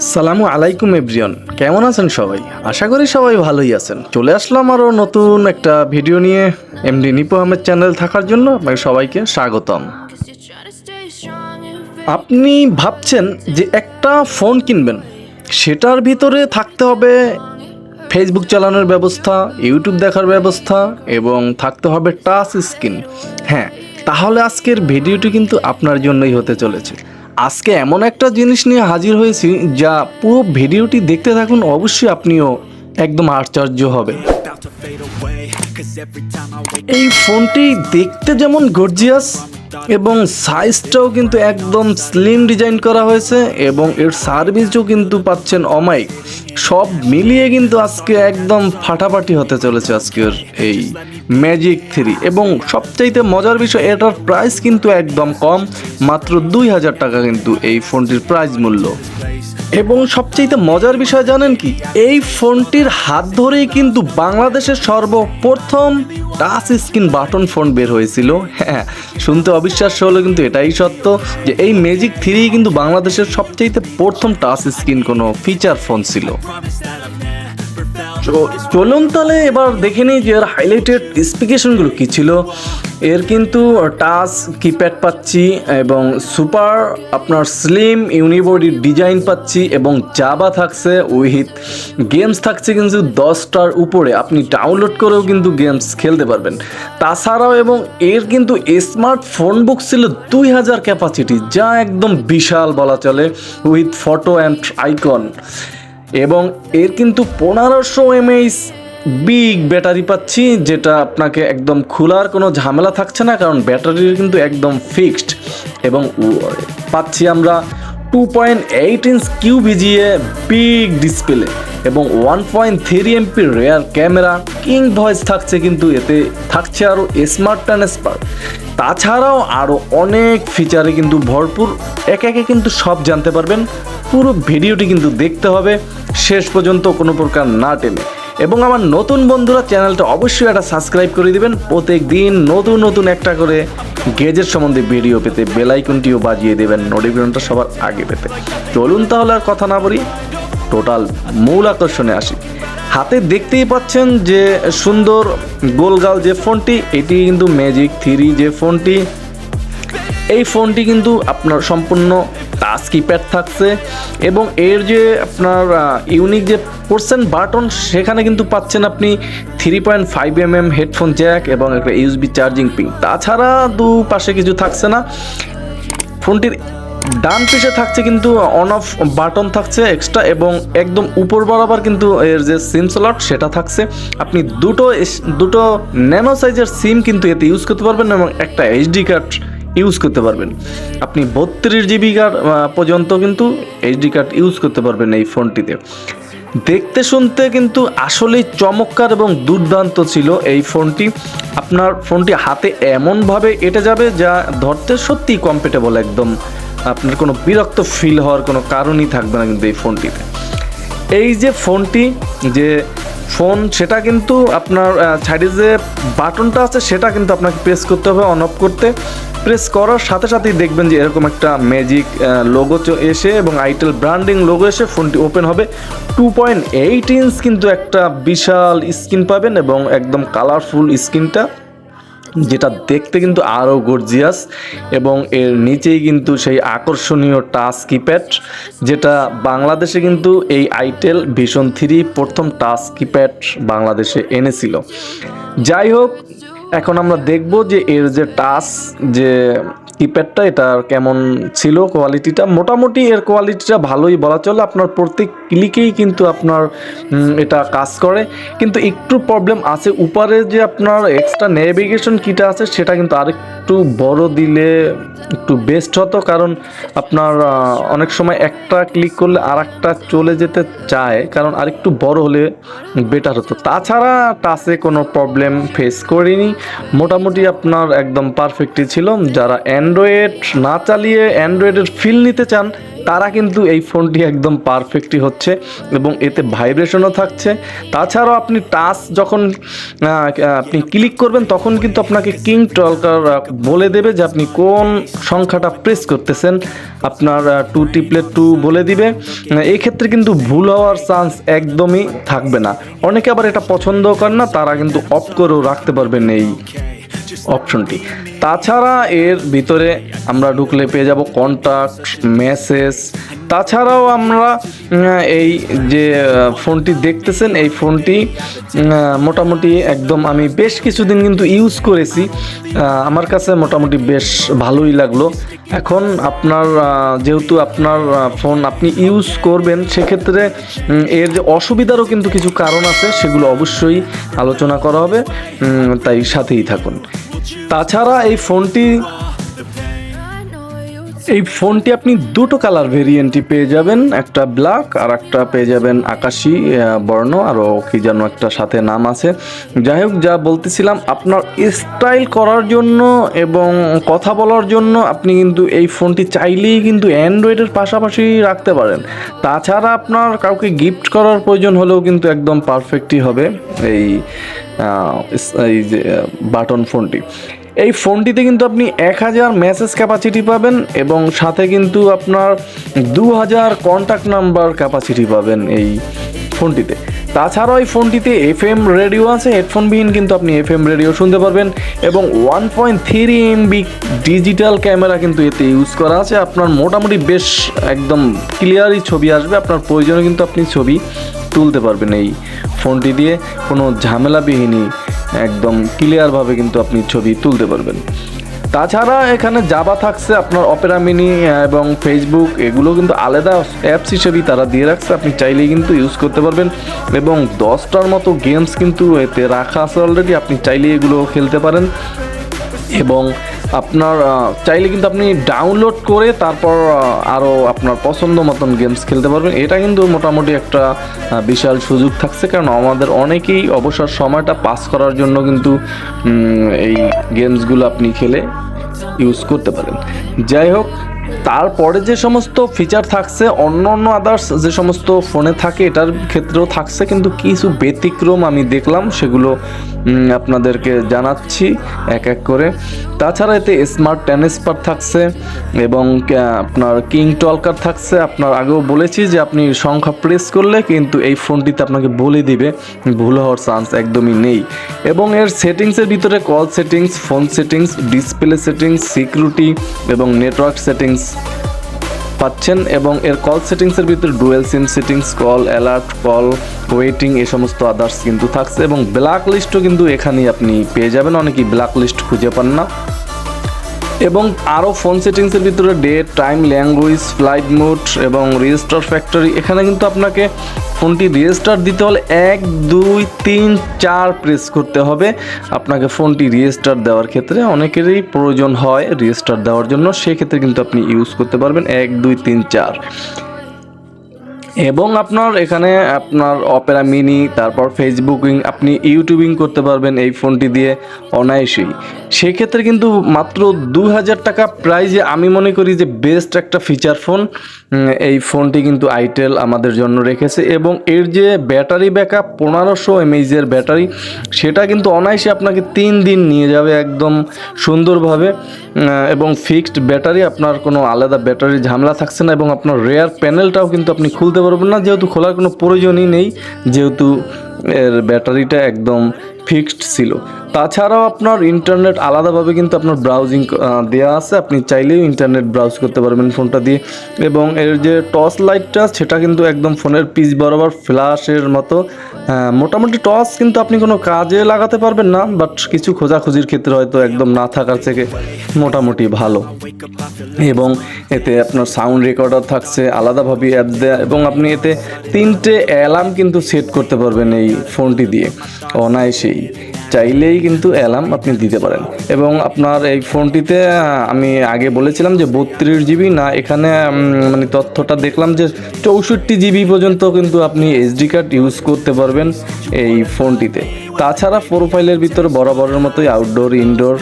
সালামু আলাইকুম এভরিওয়ান, কেমন আছেন সবাই? আশা করি সবাই ভালোই আছেন। চলে আসলাম আরও নতুন একটা ভিডিও নিয়ে নিপু আহমেদ চ্যানেল থাকার জন্য আপনাকে সবাইকে স্বাগতম। আপনি ভাবছেন যে একটা ফোন কিনবেন, সেটার ভিতরে থাকতে হবে ফেসবুক চালানোর ব্যবস্থা, ইউটিউব দেখার ব্যবস্থা এবং থাকতে হবে টাচ স্ক্রিন। হ্যাঁ, তাহলে আজকের ভিডিওটি কিন্তু আপনার জন্যই হতে চলেছে। আজকে এমন একটা জিনিস নিয়ে হাজির হয়েছি যা পুরো ভিডিওটি দেখতে থাকুন, অবশ্যই আপনিও একদম আশ্চর্য হবেন। এই ফোনটি দেখতে যেমন গর্জিয়াস এবং সাইজটাও কিন্তু একদম স্লিম ডিজাইন করা হয়েছে এবং এর সার্ভিসও কিন্তু পাচ্ছেন অমাইক। সব মিলিয়ে কিন্তু আজকে একদম ফাটাফাটি হতে চলেছে আজকের এই ম্যাজিক 3। এবং সবচাইতে মজার বিষয়, এটার প্রাইস কিন্তু একদম কম, মাত্র 2000 টাকা কিন্তু এই ফোনটির প্রাইস মূল্য। এবং সবচেয়ে মজার বিষয় জানেন কি, এই ফোনটির হাত ধরেই কিন্তু বাংলাদেশের সর্বপ্রথম টাচ স্ক্রিন বাটন ফোন বের হয়েছিল। হ্যাঁ, শুনতে অবিশ্বাস্য হলো কিন্তু এটাই সত্য যে এই ম্যাজিক 3 কিন্তু বাংলাদেশের সবচেয়ে প্রথম টাচ স্ক্রিন কোনো ফিচার ফোন ছিল। চলুন তাহলে এবার দেখে নিই যে এর হাইলাইটেড স্পেসিফিকেশনগুলো কী ছিল। এর কিন্তু টাচ কিপ্যাড পাচ্ছি এবং সুপার আপনার স্লিম ইউনিবডি ডিজাইন পাচ্ছি এবং জাভা থাকছে, উইথ গেমস থাকছে কিন্তু 10টার উপরে, আপনি ডাউনলোড করেও কিন্তু গেমস খেলতে পারবেন। তাছাড়াও এবং এর কিন্তু স্মার্টফোন বুক ছিল 2000 ক্যাপাসিটি, যা একদম বিশাল বলা চলে, উইথ ফটো অ্যান্ড আইকন। এবং এর কিন্তু 1500 mAh বিগ ব্যাটারি পাচ্ছি, যেটা আপনাকে একদম খোলার কোনো ঝামেলা থাকছে না, কারণ ব্যাটারির কিন্তু একদম ফিক্সড। এবং পাচ্ছি আমরা 2.8 ইঞ্চ QVGA বিগ ডিসপ্লে এবং 1.3 MP rare camera, king voice থাকছে কিন্তু এতে, থাকছে আরও স্মার্ট ট্রান্সফার। তাছাড়াও আরও অনেক ফিচারে কিন্তু ভরপুর, একে একে কিন্তু সব জানতে পারবেন। পুরো ভিডিওটি কিন্তু দেখতে হবে শেষ পর্যন্ত, কোনো প্রকার না টেনে। এবং আমার নতুন বন্ধুরা চ্যানেলটা অবশ্যই একটা সাবস্ক্রাইব করে দিবেন, প্রত্যেক দিন নতুন নতুন একটা করে গেজেট সম্বন্ধে ভিডিও পেতে বেল আইকনটিও বাজিয়ে দেবেন নোটিফিকেশনটা সবার আগে পেতে। চলুন তাহলে আর কথা না বলি, টোটাল মূল আকর্ষণে আসি। হাতে দেখতেই পাচ্ছেন যে সুন্দর গোলগাল যে ফোনটি, এটি কিন্তু ম্যাজিক 3 যে ফোনটি। এই ফোনটি কিন্তু আপনার সম্পূর্ণ টাচ কিপ্যাড থাকছে এবং এর যে আপনার ইউনিক যে পোর্শন বাটন, সেখানে কিন্তু পাচ্ছেন আপনি 3.5 mm হেডফোন জ্যাক এবং একটা USB চার্জিং পিন। তাছাড়া দুপাশে কিছু থাকছে না। ফোনটির ডান পিছে থাকছে কিন্তু অন অফ বাটন থাকছে এক্সট্রা এবং একদম উপর বরাবর কিন্তু এর যে সিম স্লট সেটা থাকছে। আপনি দুটো ন্যানো সাইজের সিম কিন্তু এতে ইউজ করতে পারবেন এবং একটা SD কার্ড ইউজ করতে পারবেন। আপনি 32 GB পর্যন্ত কিন্তু SD কার্ড ইউজ করতে পারবেন এই ফোনটিতে। দেখতে শুনতে কিন্তু আসলেই চমৎকার এবং দুর্দান্ত ছিল এই ফোনটি। আপনার ফোনটি হাতে এমনভাবে এঁটে যাবে যা ধরতে সত্যিই কমফোর্টেবল, একদম আপনার কোনো বিরক্ত ফিল হওয়ার কোনো কারণই থাকবে না কিন্তু এই ফোনটিতে। এই যে ফোনটি যে ফোন, সেটা কিন্তু আপনার সাইডে যে বাটনটা আছে সেটা কিন্তু আপনাকে প্রেস করতে হবে অন অফ করতে। প্রেস করার সাথে সাথেই দেখবেন যে এরকম একটা ম্যাজিক লোগো এসে এবং আইটেল ব্র্যান্ডিং লোগো এসে ফোনটি ওপেন হবে। 2.8 ইঞ্চ কিন্তু একটা বিশাল স্ক্রিন পাবেন এবং একদম কালারফুল স্ক্রিনটা, যেটা দেখতে কিন্তু আরও গর্জিয়াস। এবং এর নিচেই কিন্তু সেই আকর্ষণীয় টাচ কিপ্যাড, যেটা বাংলাদেশে কিন্তু এই আইটেল ভিশন 3 প্রথম টাচ কিপ্যাড বাংলাদেশে এনেছিল। যাই হোক, এখন আমরা দেখব যে এর যে টাচ যে কিপ্যাডটা, এটার কেমন ছিল কোয়ালিটিটা। মোটামুটি এর কোয়ালিটিটা ভালোই বলা চলে, আপনার প্রত্যেক ক্লিকেই কিন্তু আপনার এটা কাজ করে। কিন্তু একটু প্রবলেম আছে, উপরে যে আপনার এক্সট্রা নেভিগেশন কিটা আছে সেটা কিন্তু আরেকটু বড় দিলে একটু বেস্ট হতো, কারণ আপনার অনেক সময় একটা ক্লিক করলে আর একটা চলে যেতে চায়, কারণ আরেকটু বড় হলে বেটার হতো। তাছাড়া টাচে কোনো প্রবলেম ফেস করিনি, মোটামুটি আপনার একদম পারফেক্টই ছিল। যারা অ্যান্ড্রয়েড না চালিয়ে অ্যান্ড্রয়েডের ফিল নিতে চান তারা কিন্তু এই ফোনটি একদম পারফেক্টই হচ্ছে এবং এতে ভাইব্রেশনও থাকছে। তাছাড়াও আপনি টাচ যখন আপনি ক্লিক করবেন তখন কিন্তু আপনাকে কিং টলকার বলে দেবে যে আপনি কোন সংখ্যাটা প্রেস করতেছেন, আপনার 2 টিপলে 2 বলে দিবে। এই ক্ষেত্রে কিন্তু ভুল হওয়ার চান্স একদমই থাকবে না। অনেকে আবার এটা পছন্দ করেন না, তারা কিন্তু অফ করেও রাখতে পারবেন এই অপশনটি। তাছাড়া এর ভিতরে আমরা ঢুকলে পেয়ে যাব কন্টাক্ট, মেসেজ। তাছাড়াও আমরা এই যে ফোনটি দেখতেছেন এই ফোনটি মোটামুটি একদম আমি বেশ কিছুদিন কিন্তু ইউজ করেছি, আমার কাছে মোটামুটি বেশ ভালোই লাগলো। এখন আপনার যেহেতু আপনার ফোন আপনি ইউজ করবেন, সেক্ষেত্রে এর যে অসুবিধারও কিন্তু কিছু কারণ আছে, সেগুলো অবশ্যই আলোচনা করা হবে, তাই সাথেই থাকুন। তাছাড়া এই ফোনটি আপনি দুটো কালার ভেরিয়েন্টই পেয়ে যাবেন, একটা ব্ল্যাক আর একটা পেয়ে যাবেন আকাশী বর্ণ, আরও কি যেন একটা সাথে নাম আছে। যাই হোক, যা বলতেছিলাম, আপনার স্টাইল করার জন্য এবং কথা বলার জন্য আপনি কিন্তু এই ফোনটি চাইলেই কিন্তু অ্যান্ড্রয়েডের পাশাপাশি রাখতে পারেন। তাছাড়া আপনার কাউকে গিফট করার প্রয়োজন হলেও কিন্তু একদম পারফেক্টই হবে এই যে বাটন ফোনটি। এই ফোনটিতে কিন্তু আপনি 1000 মেসেজ ক্যাপাসিটি পাবেন এবং সাথে কিন্তু আপনার 2000 কন্ট্যাক্ট নাম্বার ক্যাপাসিটি পাবেন এই ফোনটিতে। তাছাড়াও এই ফোনটিতে FM রেডিও আছে, হেডফোনবিহীন কিন্তু আপনি FM রেডিও শুনতে পারবেন এবং 1.3 MB ডিজিটাল ক্যামেরা কিন্তু এতে ইউজ করা আছে। আপনার মোটামুটি বেশ একদম ক্লিয়ারই ছবি আসবে, আপনার প্রয়োজনে কিন্তু আপনি ছবি তুলতে পারবেন এই ফোনটি দিয়ে, কোনো ঝামেলাবিহীনই একদম ক্লিয়ারভাবে কিন্তু আপনি ছবি তুলতে পারবেন। তাছাড়া এখানে জাভা থাকছে, আপনার অপেরা মিনি এবং ফেসবুক এগুলো কিন্তু আলাদা অ্যাপস হিসেবেই তারা দিয়ে রাখছে, আপনি চাইলেই কিন্তু ইউজ করতে পারবেন এবং 10টার মতো গেমস কিন্তু এতে রাখা আছে অলরেডি, আপনি চাইলেই এগুলো খেলতে পারেন এবং আপনার চাইলে কিন্তু আপনি ডাউনলোড করে তারপর আরও আপনার পছন্দ মতন গেমস খেলতে পারবেন। এটা কিন্তু মোটামুটি একটা বিশাল সুযোগ থাকছে, কারণ আমাদের অনেকেই অবসর সময়টা পাস করার জন্য কিন্তু এই গেমসগুলো আপনি খেলে ইউজ করতে পারেন। যাই হোক, তারপরে যে সমস্ত ফিচার থাকছে অন্য আদার্স যে সমস্ত ফোনে থাকে এটার ক্ষেত্রেও থাকছে, কিন্তু কিছু ব্যতিক্রম আমি দেখলাম, সেগুলো আপনাদেরকে জানাচ্ছি এক এক করে। তাছাড়া এতে স্মার্ট ট্রান্সফার থাকছে এবং আপনার কিং টলকার থাকছে। আপনার আগেও বলেছি যে আপনি সংখ্যা প্রেস করলে কিন্তু এই ফোনটিতে আপনাকে বলে দিবে, ভুল হওয়ার চান্স একদমই নেই। এবং এর সেটিংসের ভিতরে call settings, phone settings, display settings, security এবং নেটওয়ার্ক সেটিংস পাচ্ছেন এবং এর কল সেটিংসের ভিতরে dual SIM settings, call alert, call waiting এই সমস্ত আদার্স কিন্তু থাকছে এবং ব্ল্যাক লিস্টও কিন্তু এখানেই আপনি পেয়ে যাবেন, অনেকেই ব্ল্যাক লিস্ট খুঁজে পান না। এবং আরও ফোন সেটিংসের ভিতরে date, time, language, flight mode এবং রেজিস্টার ফ্যাক্টরি। এখানে কিন্তু আপনাকে ফোনটি রেজিস্টার দিতে হলে 1 2 3 4 প্রেস করতে হবে। আপনাকে ফোনটি রেজিস্টার দেওয়ার ক্ষেত্রে অনেকেরই প্রয়োজন হয় রেজিস্টার দেওয়ার জন্য, সেক্ষেত্রে কিন্তু আপনি ইউজ করতে পারবেন 1 2 3 4। এবং আপনার এখানে আপনার অপেরা মিনি, তারপর ফেসবুকিং, আপনি ইউটিউবিং করতে পারবেন এই ফোনটি দিয়ে অনায়াসেই। সেক্ষেত্রে কিন্তু মাত্র 2000 টাকা প্রাইজে আমি মনে করি যে বেস্ট একটা ফিচার ফোন এই ফোনটি কিন্তু আইটেল আমাদের জন্য রেখেছে। এবং এর যে ব্যাটারি ব্যাকআপ 1500 mAh ব্যাটারি, সেটা কিন্তু অনায়াসে আপনাকে 3 দিন নিয়ে যাবে একদম সুন্দরভাবে এবং ফিক্সড ব্যাটারি, আপনার কোনো আলাদা ব্যাটারির ঝামেলা থাকছে না এবং আপনার রেয়ার প্যানেলটাও কিন্তু আপনি খুলতে পারবেন না, যেহেতু খোলার কোনো প্রয়োজনই নেই, যেহেতু এর ব্যাটারিটা একদম ফিক্সড ছিল। তাছাড়াও আপনার ইন্টারনেট আলাদাভাবে কিন্তু আপনার ব্রাউজিং দেওয়া আছে, আপনি চাইলেই ইন্টারনেট ব্রাউজ করতে পারবেন ফোনটা দিয়ে। এবং এর যে টর্চ লাইটটা সেটা কিন্তু একদম ফোনের পিচ বরাবর ফ্ল্যাশের মতো, মোটামুটি টর্চ কিন্তু আপনি কোনো কাজে লাগাতে পারবেন না, বাট কিছু খোঁজাখুঁজির ক্ষেত্রে হয়তো একদম না থাকার থেকে মোটামুটি ভালো। এবং এতে আপনার সাউন্ড রেকর্ডার থাকছে আলাদাভাবে অ্যাপ দেয়া এবং আপনি এতে 3টে অ্যালার্ম কিন্তু সেট করতে পারবেন এই ফোনটি দিয়ে অনায়াসেই। চাইলেই কিন্তু অ্যালার্ম আপনি দিতে পারেন। এবং আপনার এই ফোনটিতে আমি আগে বলেছিলাম যে 32 GB, না এখানে মানে তথ্যটা দেখলাম যে 64 GB পর্যন্ত কিন্তু আপনি SD কার্ড ইউজ করতে পারবেন এই ফোনটিতে। তাছাড়া প্রোফাইলের ভিতরে বরাবরের মতোই আউটডোর ইনডোর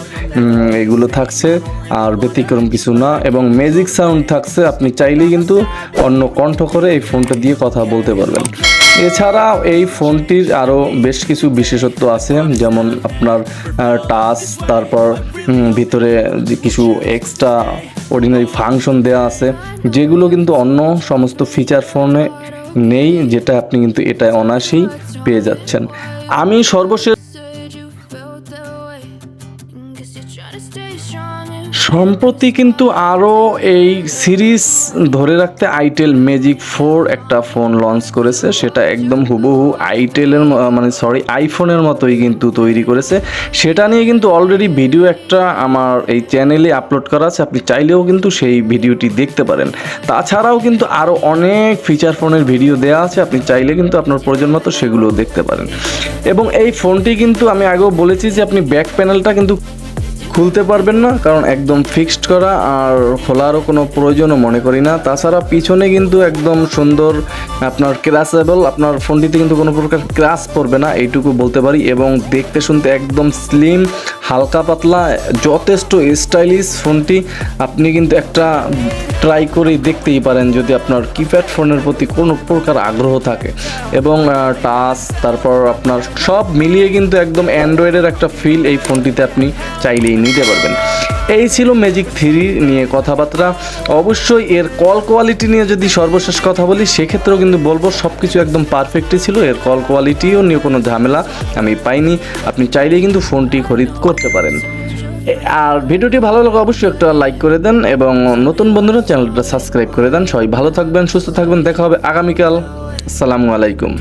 এগুলো থাকছে, আর ব্যতিক্রম কিছু না। এবং ম্যাজিক সাউন্ড থাকছে, আপনি চাইলেই কিন্তু অন্য কণ্ঠ করে এই ফোনটা দিয়ে কথা বলতে পারবেন। এছাড়া এই ফোনটির আরও বেশ কিছু বিশেষত্ব আছে, যেমন আপনার টাচ, তারপর ভিতরে যে কিছু এক্সট্রা অর্ডিনারি ফাংশন দেওয়া আছে, যেগুলো কিন্তু অন্য সমস্ত ফিচার ফোনে নেই, যেটা আপনি কিন্তু এটা অনায়াসেই পেয়ে যাচ্ছেন। আমি সর্বশেষ সম্প্রতি কিন্তু আরও এই সিরিজ ধরে রাখতে আইটেল ম্যাজিক 4 একটা ফোন লঞ্চ করেছে, সেটা একদম হুবহু আইটেলের আইফোনের মতোই কিন্তু তৈরি করেছে। সেটা নিয়ে কিন্তু অলরেডি ভিডিও একটা আমার এই চ্যানেলে আপলোড করা আছে, আপনি চাইলেও কিন্তু সেই ভিডিওটি দেখতে পারেন। তাছাড়াও কিন্তু আরও অনেক ফিচার ফোনের ভিডিও দেওয়া আছে, আপনি চাইলে কিন্তু আপনার প্রয়োজন মতো সেগুলোও দেখতে পারেন। এবং এই ফোনটি কিন্তু আমি আগেও বলেছি যে আপনি ব্যাক প্যানেলটা কিন্তু খুলতে পারবেন না, কারণ একদম ফিক্সড করা, আর খোলারও কোনো প্রয়োজনও মনে করি না। তাছাড়া পিছনে কিন্তু একদম সুন্দর আপনার ক্র্যাশেবল, আপনার ফোনটিতে কিন্তু কোনো প্রকার ক্র্যাশ পড়বে না, এইটুকু বলতে পারি। এবং দেখতে শুনতে একদম স্লিম, হালকা পাতলা, যথেষ্ট স্টাইলিশ ফোনটি। আপনি কিন্তু একটা ট্রাই করেই দেখতেই পারেন যদি আপনার কিপ্যাড ফোনের প্রতি কোনো প্রকার আগ্রহ থাকে। এবং টাচ, তারপর আপনার সব মিলিয়ে কিন্তু একদম অ্যান্ড্রয়েডের একটা ফিল এই ফোনটিতে আপনি চাইলেই নিতে পারবেন। এই ছিল ম্যাজিক 3 নিয়ে কথাবার্তা। অবশ্যই এর কল কোয়ালিটি নিয়ে যদি সর্বশেষ কথা বলি, সেক্ষেত্রেও কিন্তু বলবো সব কিছু একদম পারফেক্টই ছিল, এর কল কোয়ালিটিও নিয়ে কোনো ঝামেলা আমি পাইনি। আপনি চাইলেই কিন্তু ফোনটি খরিদ করতে পারেন। আর ভিডিওটি ভালো লাগে অবশ্যই একটা লাইক করে দেন, এবং নতুন বন্ধুরা চ্যানেলটা সাবস্ক্রাইব করে দেন। সবাই ভালো থাকবেন, সুস্থ থাকবেন, দেখা হবে আগামীকাল। আসসালামু আলাইকুম।